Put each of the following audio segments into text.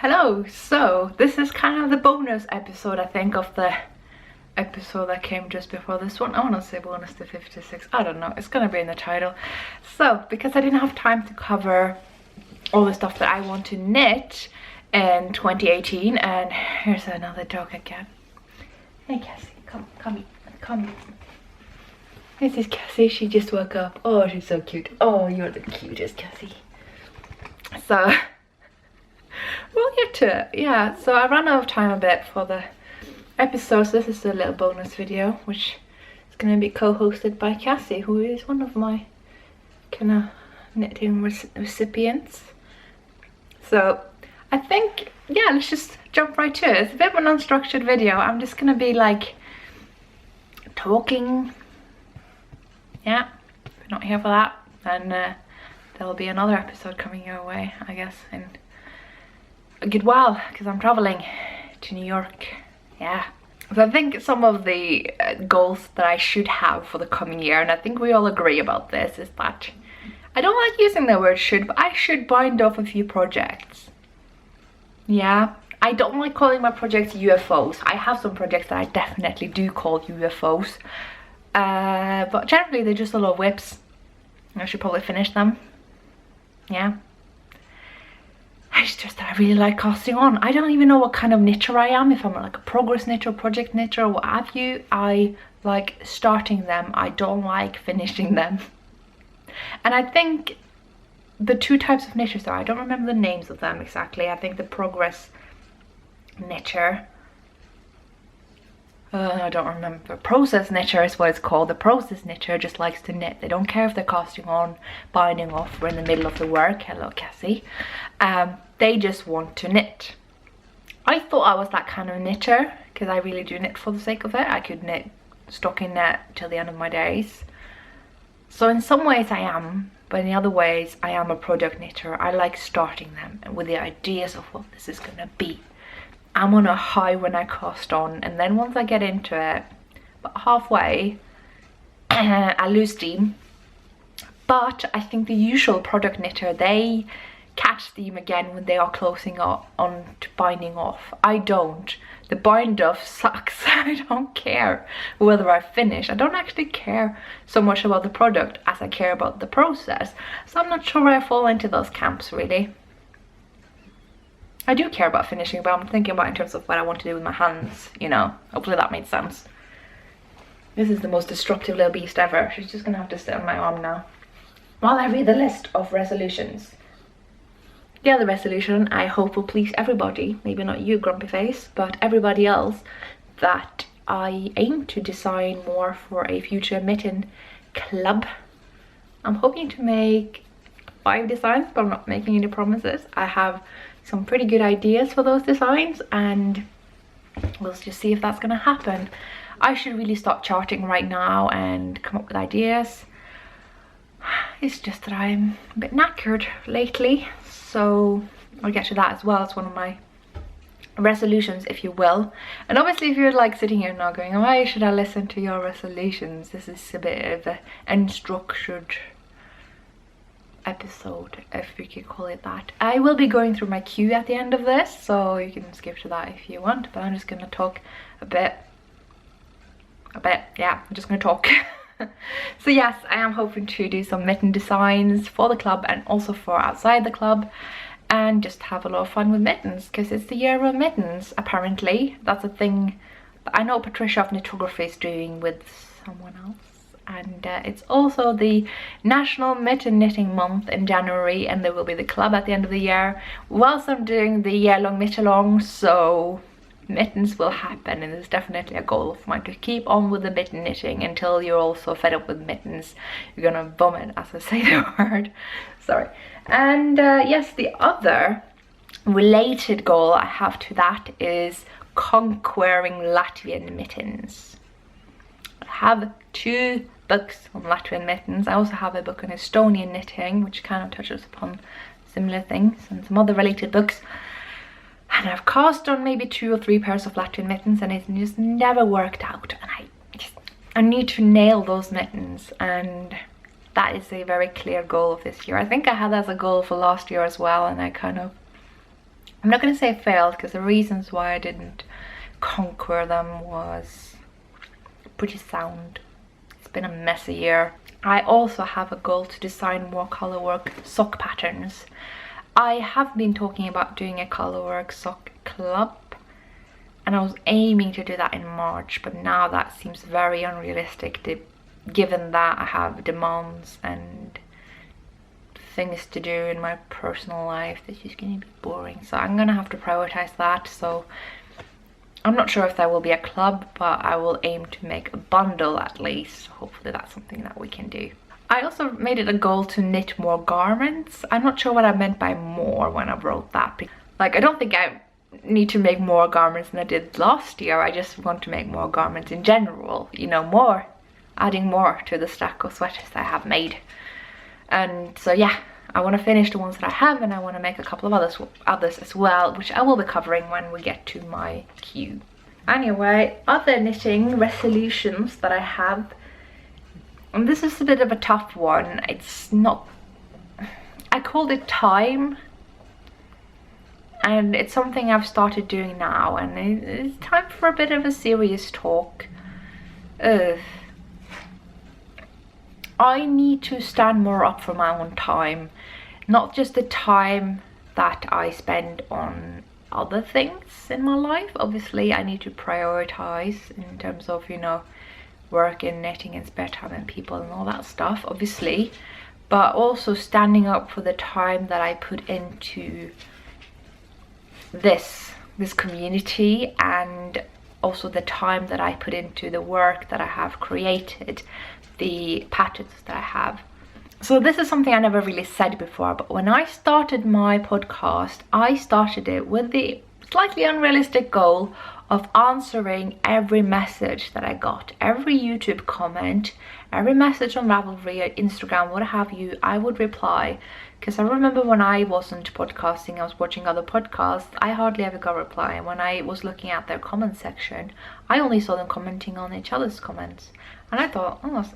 Hello, so this is kind of the bonus episode, I think, of the episode that came just before this one. I want to say bonus to 56, I don't know, it's gonna be in the title. So, because I didn't have time to cover all the stuff that I want to knit in 2018, and here's another dog again. Hey Cassie, come. This is Cassie, she just woke up. Oh, she's so cute. Oh, you're the cutest, Cassie. So we'll get to it. Yeah, so I ran out of time a bit for the episode, so this is a little bonus video which is going to be co-hosted by Cassie, who is one of my kind of knitting recipients. So I think, yeah, let's just jump right to it. It's a bit of an unstructured video. I'm just going to be like talking. Yeah, if you're not here for that, then there'll be another episode coming your way, I guess, in a good while, because I'm traveling to New York. Yeah, so I think some of the goals that I should have for the coming year, and I think we all agree about this, is that I don't like using the word should, but I should bind off a few projects. Yeah, I don't like calling my projects UFOs. I have some projects that I definitely do call UFOs, but generally they're just little whips. I should probably finish them. Yeah, it's just that I really like casting on. I don't even know what kind of knitter I am, if I'm like a progress knitter, project knitter, or what have you. I like starting them, I don't like finishing them. And I think the two types of knitters are, I don't remember the names of them exactly. I think the progress knitter, I don't remember, process knitter is what it's called. The process knitter just likes to knit. They don't care if they're casting on, binding off, or in the middle of the work. Hello Cassie. They just want to knit. I thought I was that kind of knitter, because I really do knit for the sake of it. I could knit stocking knit till the end of my days. So in some ways I am, but in other ways I am a project knitter. I like starting them with the ideas of what this is gonna be. I'm on a high when I cast on, and then once I get into it, about halfway, I lose steam. But I think the usual product knitter, they catch steam again when they are closing on to binding off. I don't. The bind off sucks. I don't care whether I finish. I don't actually care so much about the product as I care about the process. So I'm not sure where I fall into those camps, really. I do care about finishing, but I'm thinking about in terms of what I want to do with my hands, you know. Hopefully that made sense. This is the most destructive little beast ever. She's just gonna have to sit on my arm now while I read the list of resolutions. The other resolution I hope will please everybody, maybe not you grumpy face, but everybody else, that I aim to design more for a future mitten club. I'm hoping to make 5 designs, but I'm not making any promises. I have some pretty good ideas for those designs, and we'll just see if that's gonna happen. I should really start charting right now and come up with ideas. It's just that I'm a bit knackered lately, so I'll get to that as well. It's one of my resolutions, if you will. And obviously if you're like sitting here now going, why should I listen to your resolutions? This is a bit of an unstructured episode, if we could call it that. I will be going through my queue at the end of this, so you can skip to that if you want, but I'm just gonna talk a bit, yeah, I'm just gonna talk. So yes, I am hoping to do some mitten designs for the club and also for outside the club, and just have a lot of fun with mittens, because it's the year of mittens, apparently. That's a thing that I know Patricia of Knitography is doing with someone else. And it's also the National Mitten Knitting Month in January, and there will be the club at the end of the year whilst I'm doing the year-long knit-along, so mittens will happen, and it's definitely a goal of mine to keep on with the mitten knitting until you're also fed up with mittens. You're gonna vomit as I say the word. Sorry. And yes, the other related goal I have to that is conquering Latvian mittens. I have 2 books on Latvian mittens. I also have a book on Estonian knitting, which kind of touches upon similar things, and some other related books. And I've cast on maybe 2 or 3 pairs of Latvian mittens, and it's just never worked out. And I need to nail those mittens, and that is a very clear goal of this year. I think I had that as a goal for last year as well, and I kind of I'm not going to say failed, because the reasons why I didn't conquer them was pretty sound. It's been a messy year. I also have a goal to design more colorwork sock patterns. I have been talking about doing a colorwork sock club, and I was aiming to do that in March, but now that seems very unrealistic given that I have demands and things to do in my personal life. That's just gonna be boring, so I'm gonna have to prioritize that. So I'm not sure if there will be a club, but I will aim to make a bundle at least. Hopefully that's something that we can do. I also made it a goal to knit more garments. I'm not sure what I meant by more when I wrote that. Like, I don't think I need to make more garments than I did last year. I just want to make more garments in general, you know, more, adding more to the stack of sweaters that I have made. And so yeah, I want to finish the ones that I have, and I want to make a couple of others as well, which I will be covering when we get to my queue. Anyway, other knitting resolutions that I have, and this is a bit of a tough one. It's not, I called it time, and it's something I've started doing now, and it's time for a bit of a serious talk. I need to stand more up for my own time, not just the time that I spend on other things in my life. Obviously I need to prioritize in terms of, you know, work and knitting and spare time and people and all that stuff, obviously, but also standing up for the time that I put into this community, and also the time that I put into the work that I have created, the patterns that I have. So this is something I never really said before, but when I started my podcast, I started it with the slightly unrealistic goal of answering every message that I got, every YouTube comment, every message on Ravelry or Instagram, what have you. I would reply, because I remember when I wasn't podcasting, I was watching other podcasts, I hardly ever got a reply. And when I was looking at their comment section, I only saw them commenting on each other's comments. And I thought, oh,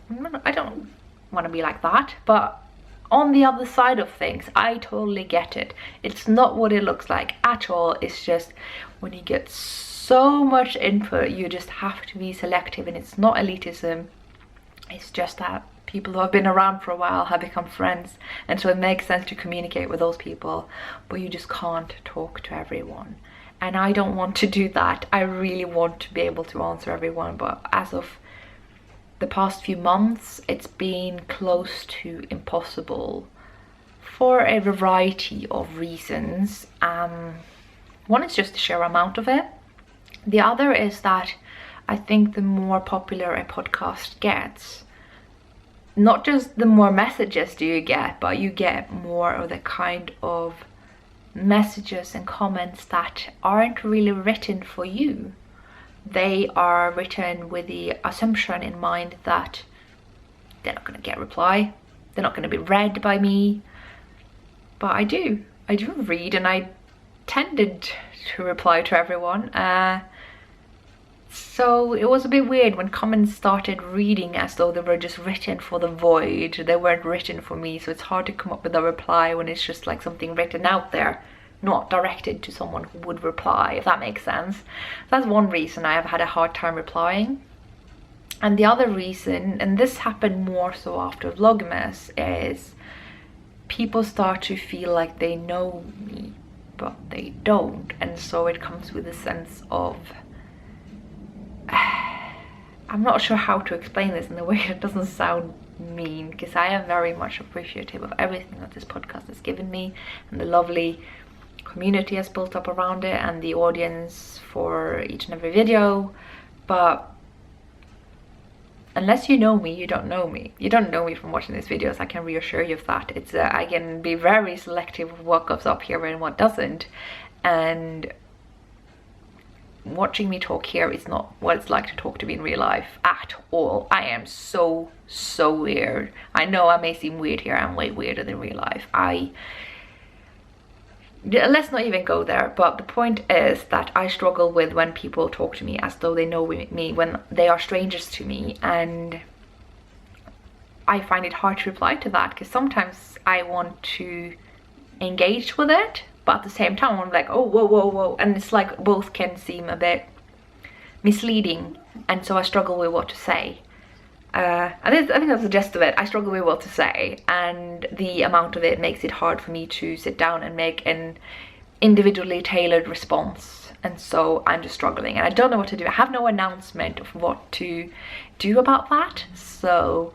I don't want to be like that. But on the other side of things, I totally get it. It's not what it looks like at all. It's just when you get so much input, you just have to be selective. And it's not elitism. It's just that people who have been around for a while have become friends. And so it makes sense to communicate with those people. But you just can't talk to everyone. And I don't want to do that. I really want to be able to answer everyone. But as of the past few months, it's been close to impossible for a variety of reasons. One is just the sheer amount of it. The other is that I think the more popular a podcast gets, not just the more messages do you get, but you get more of the kind of messages and comments that aren't really written for you. They are written with the assumption in mind that they're not going to get a reply, they're not going to be read by me. But I do read, and I tended to reply to everyone. So it was a bit weird when comments started reading as though they were just written for the void. They weren't written for me, so it's hard to come up with a reply when it's just like something written out there, not directed to someone who would reply, if that makes sense. That's one reason I have had a hard time replying. And the other reason, and this happened more so after Vlogmas, is people start to feel like they know me, but they don't. And so it comes with a sense of, I'm not sure how to explain this in a way that doesn't sound mean, because I am very much appreciative of everything that this podcast has given me, and the lovely community has built up around it, and the audience for each and every video. But unless you know me, you don't know me. You don't know me from watching these videos. I can reassure you of that. It's I can be very selective of what goes up here and what doesn't, and watching me talk here is not what it's like to talk to me in real life at all. I am so weird. I know I may seem weird here. I'm way weirder than real life. Let's not even go there, but the point is that I struggle with when people talk to me as though they know me when they are strangers to me, and I find it hard to reply to that, because sometimes I want to engage with it, but at the same time I'm like, oh, whoa, whoa, whoa, and it's like both can seem a bit misleading, and so I struggle with what to say. I think that's the gist of it. I struggle with what to say, and the amount of it makes it hard for me to sit down and make an individually tailored response, and so I'm just struggling and I don't know what to do. I have no announcement of what to do about that, so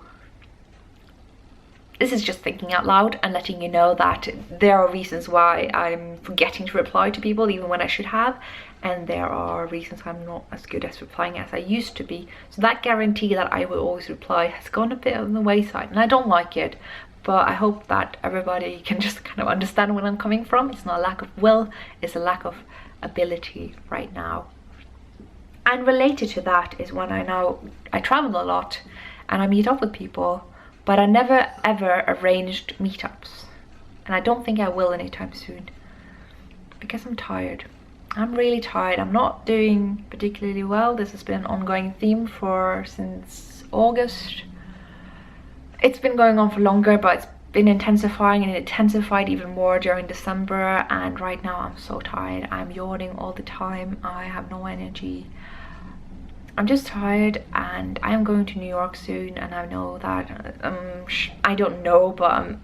this is just thinking out loud and letting you know that there are reasons why I'm forgetting to reply to people even when I should have, and there are reasons I'm not as good at replying as I used to be. So that guarantee that I will always reply has gone a bit on the wayside, and I don't like it, but I hope that everybody can just kind of understand where I'm coming from. It's not a lack of will, it's a lack of ability right now. And related to that is when I travel a lot and I meet up with people, but I never ever arranged meetups, and I don't think I will anytime soon because I'm tired. I'm really tired. I'm not doing particularly well. This has been an ongoing theme since August. It's been going on for longer, but it's been intensifying, and it intensified even more during December, and right now I'm so tired. I'm yawning all the time. I have no energy. I'm just tired, and I am going to New York soon, and I know that I don't know, but I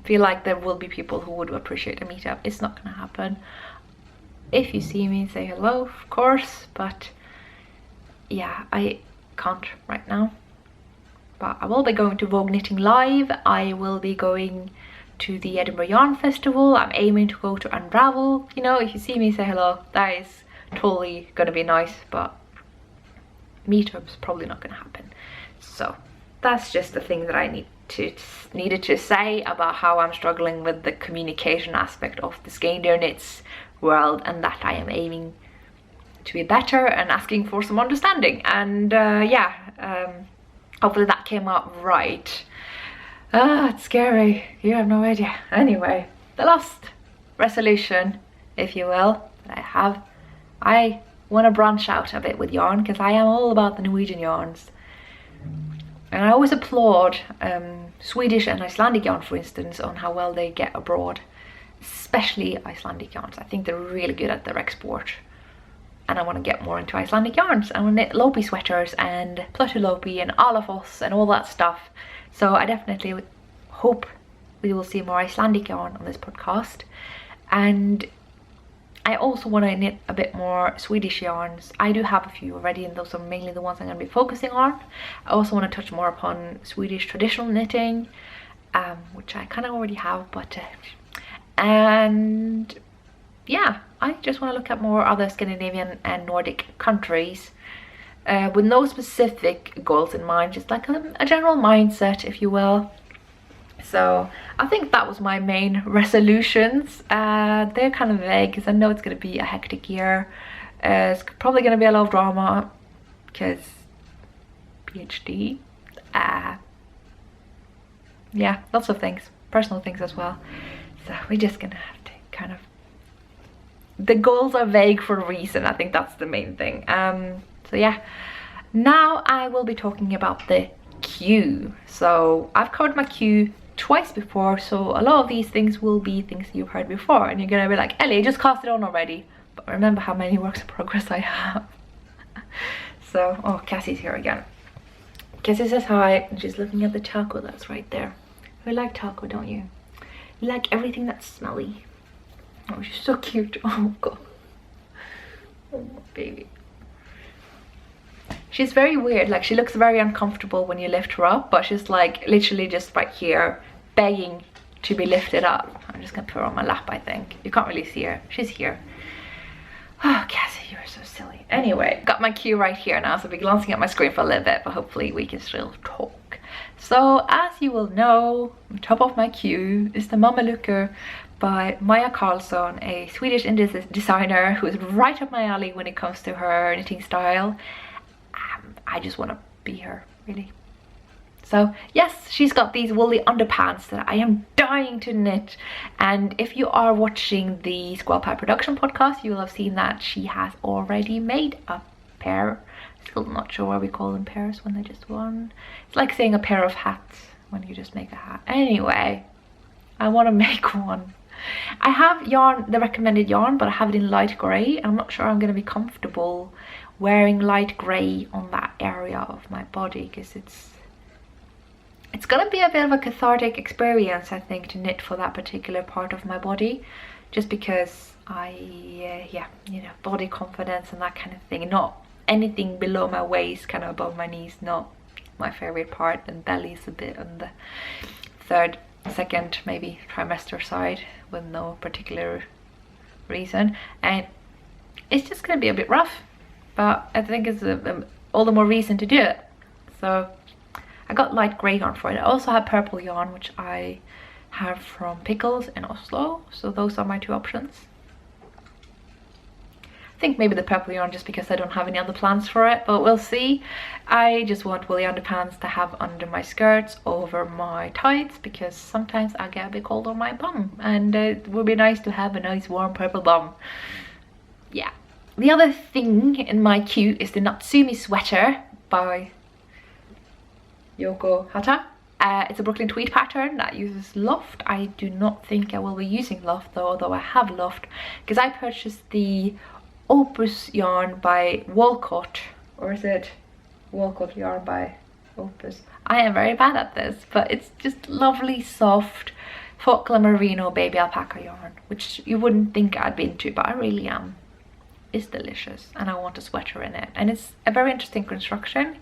feel like there will be people who would appreciate a meetup. It's not gonna happen. If you see me, say hello, of course, but yeah, I can't right now. But I will be going to Vogue Knitting Live. I will be going to the Edinburgh Yarn Festival. I'm aiming to go to Unravel. You know, if you see me, say hello. That is totally gonna be nice, but meetups probably not gonna happen. So that's just the thing that I needed to say about how I'm struggling with the communication aspect of the Skeindeer Knits world, and that I am aiming to be better and asking for some understanding. And hopefully that came out right. It's scary, you have no idea. Anyway, the last resolution, if you will, that I have, I want to branch out a bit with yarn, because I am all about the Norwegian yarns. And I always applaud Swedish and Icelandic yarn, for instance, on how well they get abroad. Especially Icelandic yarns. I think they're really good at their export. And I want to get more into Icelandic yarns. I want to knit Lopi sweaters and Pluttu Lopi and Alafoss and all that stuff. So I definitely would hope we will see more Icelandic yarn on this podcast. And I also want to knit a bit more Swedish yarns. I do have a few already, and those are mainly the ones I'm going to be focusing on. I also want to touch more upon Swedish traditional knitting, which I kind of already have, but and yeah, I just want to look at more other Scandinavian and Nordic countries with no specific goals in mind, just like a general mindset, if you will. So I think that was my main resolutions. They're kind of vague because I know it's going to be a hectic year. It's probably going to be a lot of drama because PhD. Yeah, lots of things, personal things as well. So we're just going to have to kind of... The goals are vague for a reason. I think that's the main thing. So yeah, now I will be talking about the queue. So I've covered my queue twice before, so a lot of these things will be things you've heard before, and you're gonna be like, Ellie, just cast it on already. But remember how many works in progress I have. So, oh, Cassie's here again. Cassie says hi, and she's looking at the taco that's right there. You like taco, don't you? You like everything that's smelly. Oh, she's so cute. Oh god. Oh my baby. She's very weird, like she looks very uncomfortable when you lift her up, but she's like literally just right here begging to be lifted up. I'm just gonna put her on my lap, I think. You can't really see her, she's here. Oh, Cassie, you're so silly. Anyway, got my cue right here now, so I'll be glancing at my screen for a little bit, but hopefully we can still talk. So as you will know, on top of my queue is the Mamelucker by Maja Karlsson, a Swedish Indian designer who is right up my alley when it comes to her knitting style. I just want to be her, really. So yes, she's got these woolly underpants that I am dying to knit, and if you are watching the Squirrel Pie Production podcast, you will have seen that she has already made a pair. Still not sure why we call them pairs when they're just one. It's like saying a pair of hats when you just make a hat. Anyway, I want to make one. I have yarn, the recommended yarn, but I have it in light grey. I'm not sure I'm going to be comfortable wearing light grey on that area of my body, because it's going to be a bit of a cathartic experience, I think, to knit for that particular part of my body, just because yeah, you know, body confidence and that kind of thing. Not anything below my waist, kind of above my knees, not my favorite part, and belly's a bit on the second maybe trimester side with no particular reason, and it's just gonna be a bit rough, but I think it's all the more reason to do it. So I got light grey yarn for it. I also have purple yarn, which I have from Pickles in Oslo, so those are my two options. I think maybe the purple yarn just because I don't have any other plans for it, but we'll see. I just want woolly underpants to have under my skirts over my tights, because sometimes I get a bit cold on my bum, and it would be nice to have a nice warm purple bum. Yeah. The other thing in my queue is the Natsumi sweater by Yoko Hata. It's a Brooklyn tweed pattern that uses loft. I do not think I will be using loft though, although I have loft, because I purchased the Opus yarn by Walcott, or is it Walcott yarn by Opus? I am very bad at this, but it's just lovely, soft Folklore Merino baby alpaca yarn, which you wouldn't think I'd be into, but I really am. It's delicious, and I want a sweater in it, and it's a very interesting construction,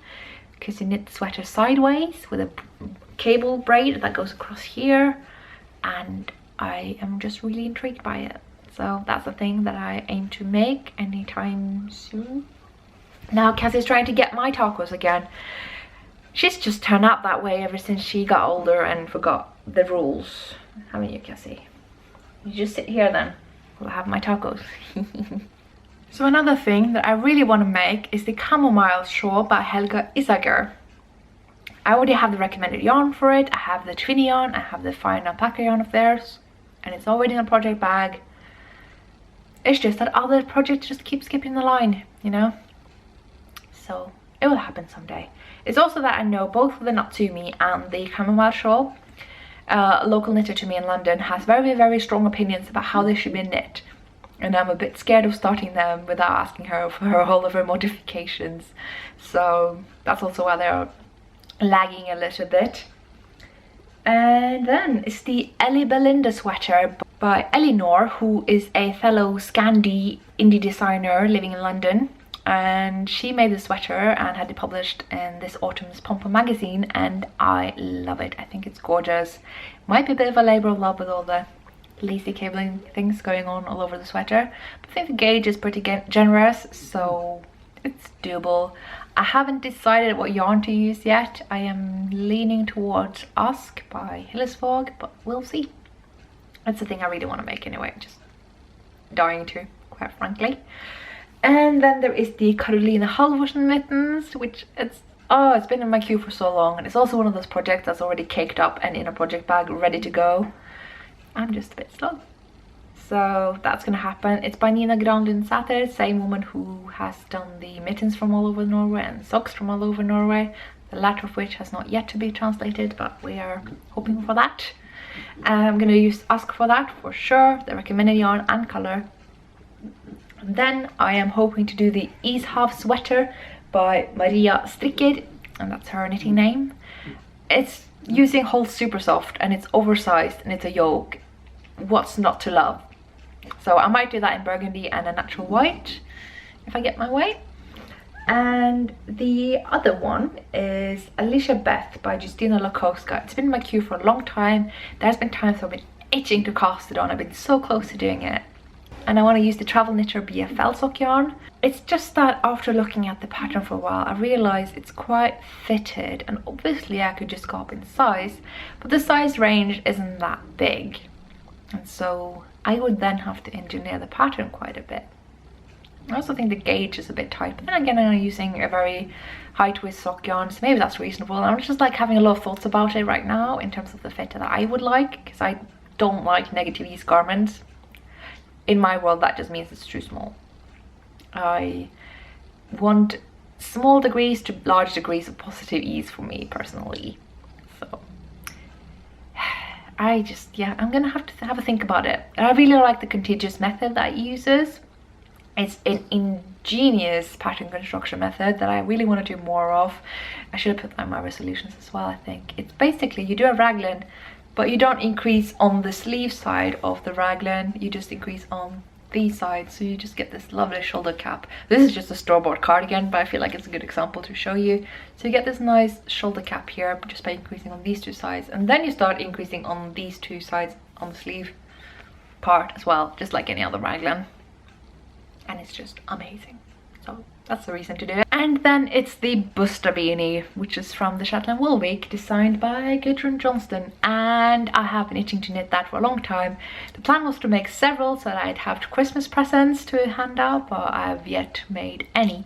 because you knit the sweater sideways with a cable braid that goes across here, and I am just really intrigued by it. So that's the thing that I aim to make anytime soon. Now Cassie's trying to get my tacos again. She's just turned out that way ever since she got older and forgot the rules. Haven't you, Cassie? You just sit here then. We'll have my tacos. So another thing that I really want to make is the chamomile shawl by Helga Isager. I already have the recommended yarn for it. I have the twinny yarn, I have the fine alpaca yarn of theirs, and it's already in a project bag. It's just that other projects just keep skipping the line, you know? So it will happen someday. It's also that I know both the Natsumi and the chamomile shawl. A local knitter to me in London has very, very strong opinions about how they should be knit. And I'm a bit scared of starting them without asking her for all of her modifications. So that's also why they're lagging a little bit. And then it's the Ellie Belinda sweater by Eleanor, who is a fellow Scandi indie designer living in London. And she made the sweater and had it published in this autumn's Pom Pom magazine, and I love it. I think it's gorgeous. Might be a bit of a labour of love with all the lacy cabling things going on all over the sweater, but I think the gauge is pretty generous, so it's doable. I haven't decided what yarn to use yet. I am leaning towards Ask by Hillesvåg, but we'll see. That's the thing I really want to make anyway, just dying to, quite frankly. And then there is the Carolina Halvorsen mittens, which it's been in my queue for so long, and it's also one of those projects that's already caked up and in a project bag ready to go. I'm just a bit slow. So that's gonna happen. It's by Nina Granlund Sæther, same woman who has done the mittens from all over Norway and socks from all over Norway, the latter of which has not yet to be translated, but we are hoping for that. I'm gonna use Ask for that for sure, the recommended yarn and color. And then I am hoping to do the Ishav sweater by Maria Stricker, and that's her knitting name. It's using Whole Super Soft, and it's oversized, and it's a yoke. What's not to love? So I might do that in burgundy and a natural white if I get my way. And the other one is Alicia Beth by Justina Lakowska. It's been in my queue for a long time. There's been times I've been itching to cast it on. I've been so close to doing it. And I want to use the Travel Knitter BFL sock yarn. It's just that after looking at the pattern for a while, I realised it's quite fitted, and obviously I could just go up in size, but the size range isn't that big, and so I would then have to engineer the pattern quite a bit. I also think the gauge is a bit tight, but then again I'm using a very high twist sock yarn, so maybe that's reasonable. I'm just like having a lot of thoughts about it right now in terms of the fit that I would like, because I don't like negative ease garments. In my world that just means it's too small. I want small degrees to large degrees of positive ease for me personally. So I just, yeah, I'm gonna have to have a think about it. And I really like the contiguous method that it uses. It's an ingenious pattern construction method that I really want to do more of. I should have put that in my resolutions as well, I think. It's basically, you do a raglan, but you don't increase on the sleeve side of the raglan, you just increase on these sides, so you just get this lovely shoulder cap. This is just a store-bought cardigan, but I feel like it's a good example to show you. So you get this nice shoulder cap here just by increasing on these two sides, and then you start increasing on these two sides on the sleeve part as well, just like any other raglan. And it's just amazing. So that's the reason to do it. And then it's the Buster beanie, which is from the Shetland Wool Week, designed by Gudrun Johnston, and I have been itching to knit that for a long time. The plan was to make several so that I'd have Christmas presents to hand out, but I've yet made any.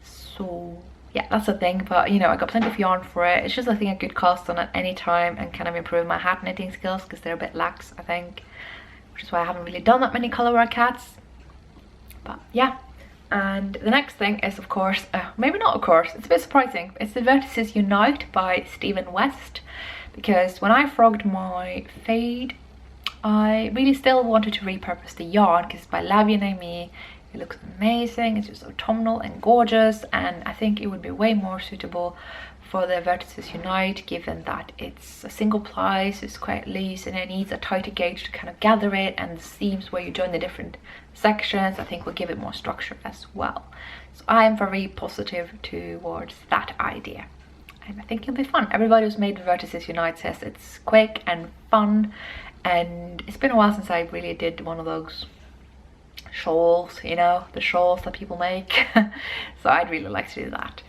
So yeah, that's the thing. But you know, I got plenty of yarn for it. It's just a thing I could cast on at any time and kind of improve my hat knitting skills, because they're a bit lax, I think, which is why I haven't really done that many colorwork hats. But yeah, and the next thing is, of course, maybe not of course, it's a bit surprising, it's the Vertices Unite by Stephen West, because when I frogged my fade, I really still wanted to repurpose the yarn, because it's by Lavie and Amy. It looks amazing, it's just autumnal and gorgeous, and I think it would be way more suitable for the Vertices Unite, given that it's a single ply, so it's quite loose and it needs a tighter gauge to kind of gather it, and the seams where you join the different sections I think will give it more structure as well. So I am very positive towards that idea, and I think it'll be fun. Everybody who's made the Vertices Unite says it's quick and fun, and it's been a while since I really did one of those shawls, you know, the shawls that people make. So I'd really like to do that.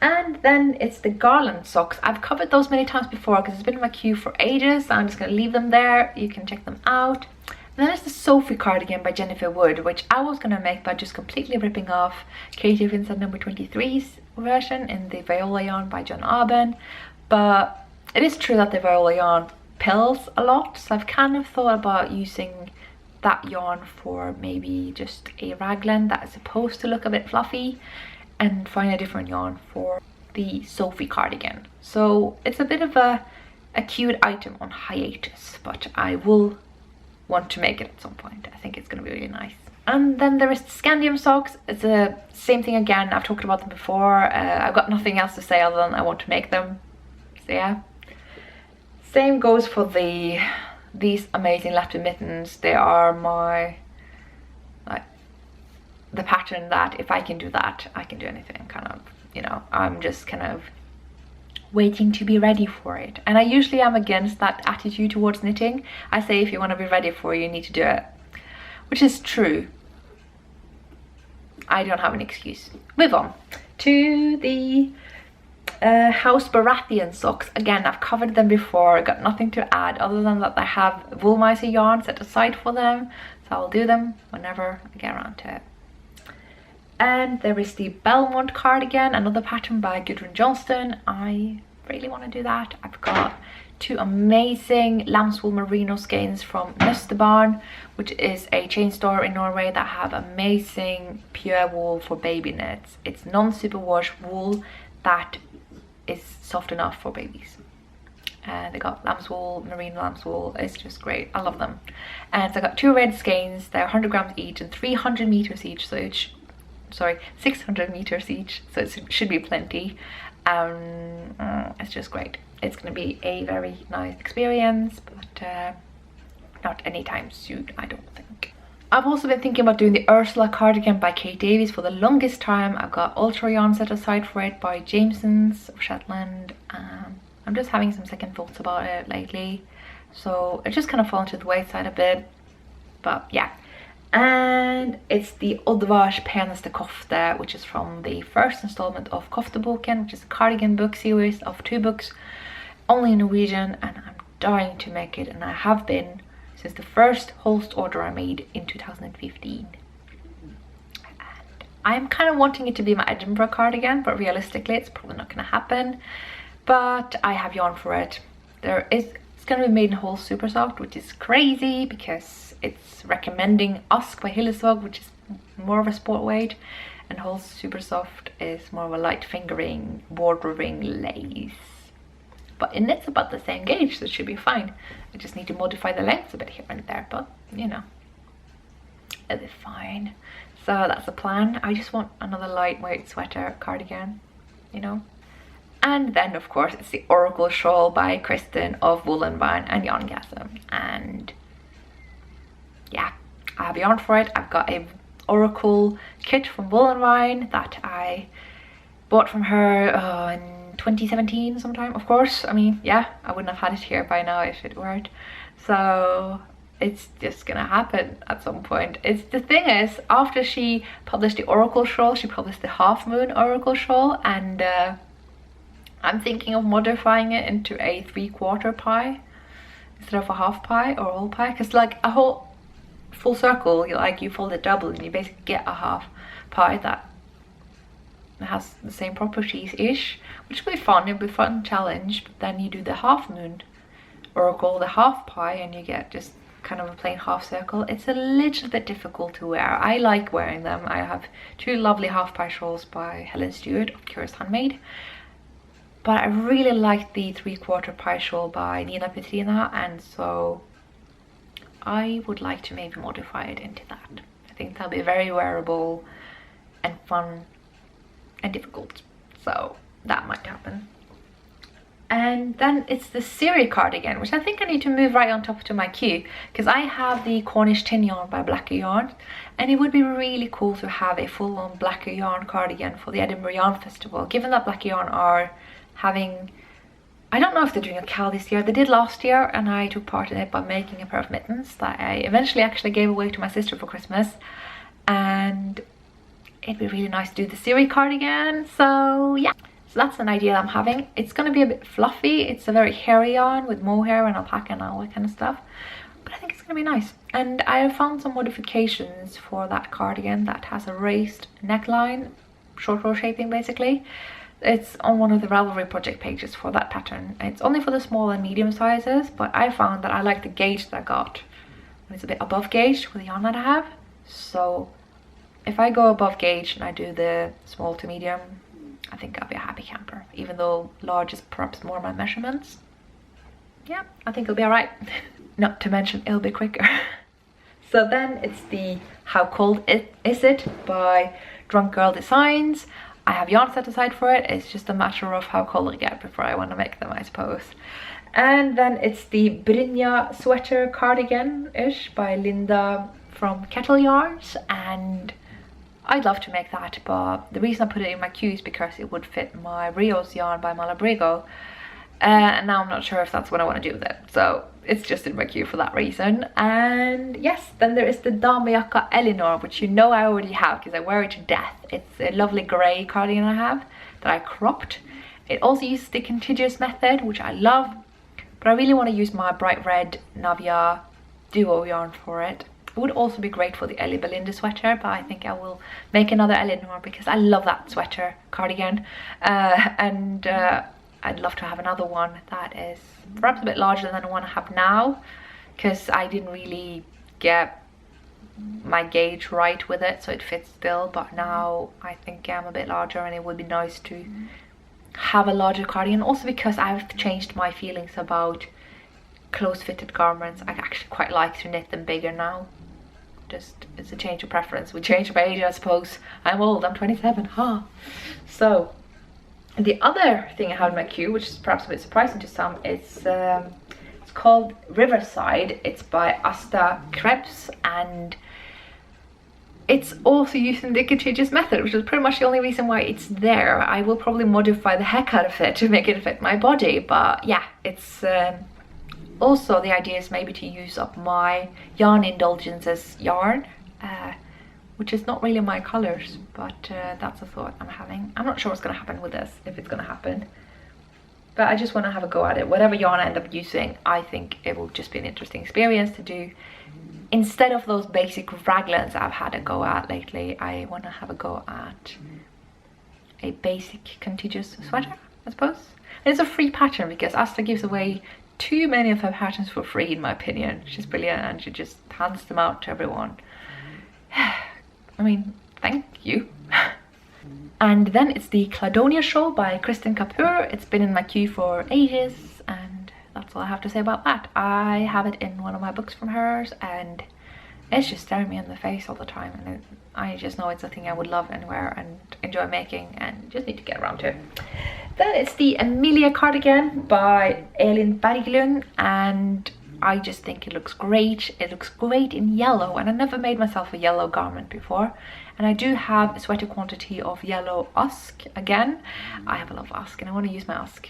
And then it's the garland socks. I've covered those many times before because it's been in my queue for ages, so I'm just going to leave them there. You can check them out. And then there's the Sophie cardigan by Jennifer Wood, which I was going to make by just completely ripping off Katie Vincent number 23's version in the Viola yarn by John Arben. But it is true that the Viola yarn pills a lot, so I've kind of thought about using that yarn for maybe just a raglan that is supposed to look a bit fluffy, and find a different yarn for the Sophie cardigan. So it's a bit of a cute item on hiatus, but I will want to make it at some point. I think it's going to be really nice. And then there is the Scandium socks. It's the same thing again. I've talked about them before. I've got nothing else to say other than I want to make them. So yeah. Same goes for these amazing leopard mittens. They are my the pattern that if I can do that, I can do anything, kind of, you know. I'm just kind of waiting to be ready for it, and I usually am against that attitude towards knitting. I say if you want to be ready for it, you need to do it, which is true. I don't have an excuse. Move on to the House Baratheon socks. Again, I've covered them before. I got nothing to add other than that I have Woolmiser yarn set aside for them, so I'll do them whenever I get around to it. And there is the Belmont cardigan, another pattern by Gudrun Johnston. I really want to do that. I've got two amazing lamb's wool merino skeins from Nøstebarn, which is a chain store in Norway that have amazing pure wool for baby knits. It's non-superwash wool that is soft enough for babies. And they got lamb's wool, merino lamb's wool. It's just great. I love them. And so I got two red skeins. They're 100 grams each and 300 meters each, so it's 600 meters each, so it should be plenty. It's just great. It's going to be a very nice experience, but not anytime soon, I don't think. I've also been thinking about doing the Ursula cardigan by Kate Davies for the longest time. I've got ultra yarn set aside for it by Jameson's of Shetland. I'm just having some second thoughts about it lately, so it just kind of fallen to the wayside a bit, but yeah. And it's the Oddvars Peneste Kofte, which is from the first installment of Kofteboken, which is a cardigan book series of 2 books, only in Norwegian, and I'm dying to make it, and I have been since the first Holst order I made in 2015. And I'm kind of wanting it to be my Edinburgh cardigan, but realistically it's probably not going to happen, but I have yarn for it. It's going to be made in Holst Super Soft, which is crazy because it's recommending Usk by Hillesvåg, which is more of a sport weight, and Holst Super Soft is more of a light fingering, bordering lace. but it knits about the same gauge, so it should be fine. I just need to modify the lengths a bit here and there, but you know, it'll be fine. So that's the plan. I just want another lightweight sweater cardigan, you know. And then of course it's the Oracle shawl by Kristen of Woolen Vine and Yarngasm. And yeah, I have yarn for it. I've got a Oracle kit from Woolen Vine that I bought from her in 2017 sometime. Of course, I mean, yeah, I wouldn't have had it here by now if it weren't. So it's just gonna happen at some point. It's the thing is, after she published the Oracle shawl, she published the Half Moon Oracle shawl, and I'm thinking of modifying it into a 3/4 pie instead of a half pie or all pie, because like a whole full circle, you fold it double and you basically get a half pie that has the same properties ish, which will be fun. It'll be a fun challenge. But then you do the Half Moon Oracle, the half pie, and you get just kind of a plain half circle. It's a little bit difficult to wear. I like wearing them. I have two lovely half pie shawls by Helen Stewart of Curious Handmade, but I really like the 3/4 pie shawl by Nina Petrina, and so I would like to maybe modify it into that. I think that'll be very wearable and fun and difficult, so that might happen. And then it's the Siri cardigan, which I think I need to move right on top to my queue, because I have the Cornish tin yarn by Blacker Yarn, and it would be really cool to have a full-on Blacker Yarn cardigan for the Edinburgh Yarn Festival, given that Blacker Yarn are having, I don't know if they're doing a cal this year. They did last year, and I took part in it by making a pair of mittens that I eventually actually gave away to my sister for Christmas, and it'd be really nice to do the Siri cardigan. So yeah, so that's an idea I'm having. It's going to be a bit fluffy. It's a very hairy yarn with mohair and alpaca and all that kind of stuff, but I think it's going to be nice. And I have found some modifications for that cardigan that has a raised neckline, short row shaping basically. It's on one of the Ravelry project pages for that pattern. It's only for the small and medium sizes, but I found that I like the gauge that I got when it's a bit above gauge with the yarn that I have. So if I go above gauge and I do the small to medium, I think I'll be a happy camper, even though large is perhaps more my measurements. Yeah, I think it'll be all right. Not to mention it'll be quicker. So then it's the How Cold Is It by Drunk Girl Designs. I have yarn set aside for it. It's just a matter of how cold I get before I want to make them, I suppose. And then it's the Brynja sweater cardigan-ish by Linda from Kettle Yarns, and I'd love to make that, but the reason I put it in my queue is because it would fit my Rios yarn by Malabrigo, and now I'm not sure if that's what I want to do with it, so it's just in my queue for that reason. And yes, then there is the Damejacka Elinor, which you know I already have because I wear it to death. It's a lovely grey cardigan I have that I cropped. It also uses the contiguous method, which I love, but I really want to use my bright red Navia duo yarn for it. It would also be great for the Ellie Belinda sweater, but I think I will make another Elinor because I love that sweater cardigan, and I'd love to have another one that is perhaps a bit larger than the one I have now, because I didn't really get my gauge right with it, so it fits still, but now I think I'm a bit larger and it would be nice to have a larger cardigan. Also because I've changed my feelings about close fitted garments. I actually quite like to knit them bigger now. Just, it's a change of preference. We change of age, I suppose. I'm old, I'm 27, huh? So the other thing I have in my queue, which is perhaps a bit surprising to some, is it's called Riverside. It's by Asta Krebs, and it's also using the contiguous method, which is pretty much the only reason why it's there. I will probably modify the heck out of it to make it fit my body, but yeah, it's also the idea is maybe to use up my Yarn Indulgences yarn, which is not really my colors, but that's a thought I'm having. I'm not sure what's going to happen with this, if it's going to happen, but I just want to have a go at it. Whatever yarn I end up using, I think it will just be an interesting experience to do. Instead of those basic raglans I've had a go at lately, I want to have a go at a basic contiguous sweater, I suppose. And it's a free pattern because Asta gives away too many of her patterns for free, in my opinion. She's brilliant and she just hands them out to everyone. I mean, thank you. And then it's the Cladonia Shawl by Kristen Kapoor. It's been in my queue for ages, and that's all I have to say about that. I have it in one of my books from hers, and it's just staring me in the face all the time, and I just know it's a thing I would love and wear and enjoy making, and just need to get around to it. Then it's the Amelia cardigan by Elin Berglund, and I just think it looks great. It looks great in yellow, and I never made myself a yellow garment before. And I do have a sweater quantity of yellow Usk again. I have a lot of Usk, and I want to use my Usk.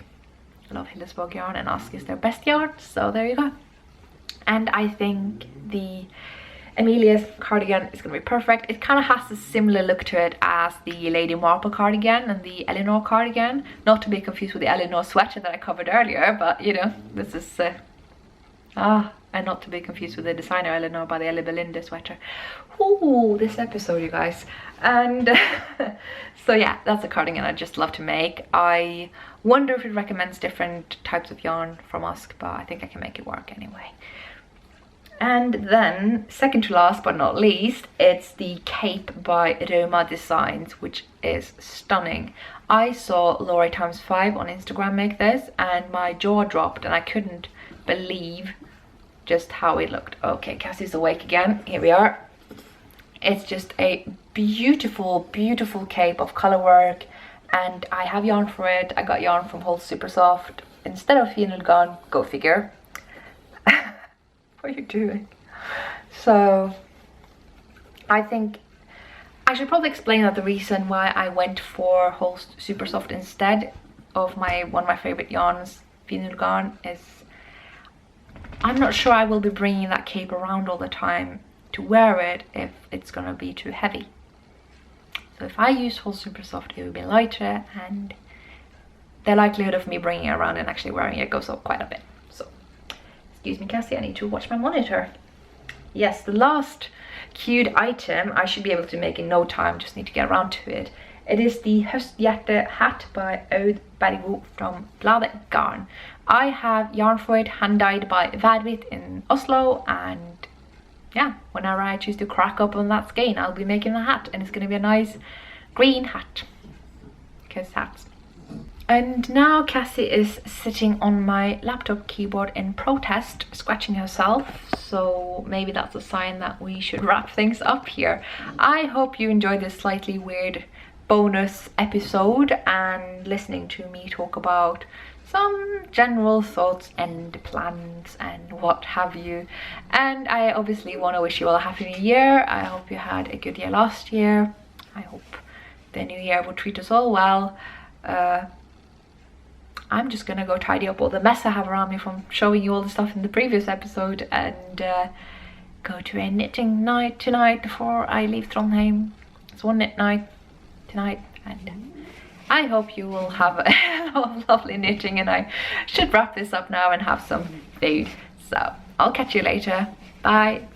I love Hillesborg yarn, and Usk is their best yarn, so there you go. And I think the Amelia's cardigan is going to be perfect. It kind of has a similar look to it as the Lady Marple cardigan and the Eleanor cardigan. Not to be confused with the Eleanor sweater that I covered earlier, but you know, this is... and not to be confused with the designer Eleanor by the Ellie Belinda sweater. Ooh, this episode, you guys. And so yeah, that's a cardigan I just love to make. I wonder if it recommends different types of yarn from Usk, but I think I can make it work anyway. And then, second to last but not least, it's the cape by Roma Designs, which is stunning. I saw Lori x5 on Instagram make this, and my jaw dropped, and I couldn't believe just how it looked. Okay, Cassie's awake again. Here we are. It's just a beautiful, beautiful cape of color work, and I have yarn for it. I got yarn from Whole Super Soft instead of Fenil Gone. Go figure. What are you doing? So I think I should probably explain that the reason why I went for Whole Super Soft instead of one of my favorite yarns, Fenil Gone, is I'm not sure I will be bringing that cape around all the time to wear it if it's gonna be too heavy. So if I use Whole Super Soft, it will be lighter, and the likelihood of me bringing it around and actually wearing it goes up quite a bit. So excuse me, Cassie, I need to watch my monitor. Yes, the last queued item I should be able to make in no time, just need to get around to it. It is the Høsthjerte hat by Aud Bergo from Bladet Garn. I have yarn for it hand dyed by Vadvit in Oslo, and yeah, whenever I choose to crack up on that skein, I'll be making the hat, and it's going to be a nice green hat, because hats. And now Cassie is sitting on my laptop keyboard in protest, scratching herself, so maybe that's a sign that we should wrap things up here. I hope you enjoyed this slightly weird bonus episode and listening to me talk about some general thoughts and plans and what have you. And I obviously want to wish you all a happy new year. I hope you had a good year last year. I hope the new year will treat us all well. I'm just gonna go tidy up all the mess I have around me from showing you all the stuff in the previous episode, and go to a knitting night tonight before I leave Trondheim. It's one knit night tonight, and I hope you will have a lot of lovely knitting, and I should wrap this up now and have some food. So I'll catch you later. Bye.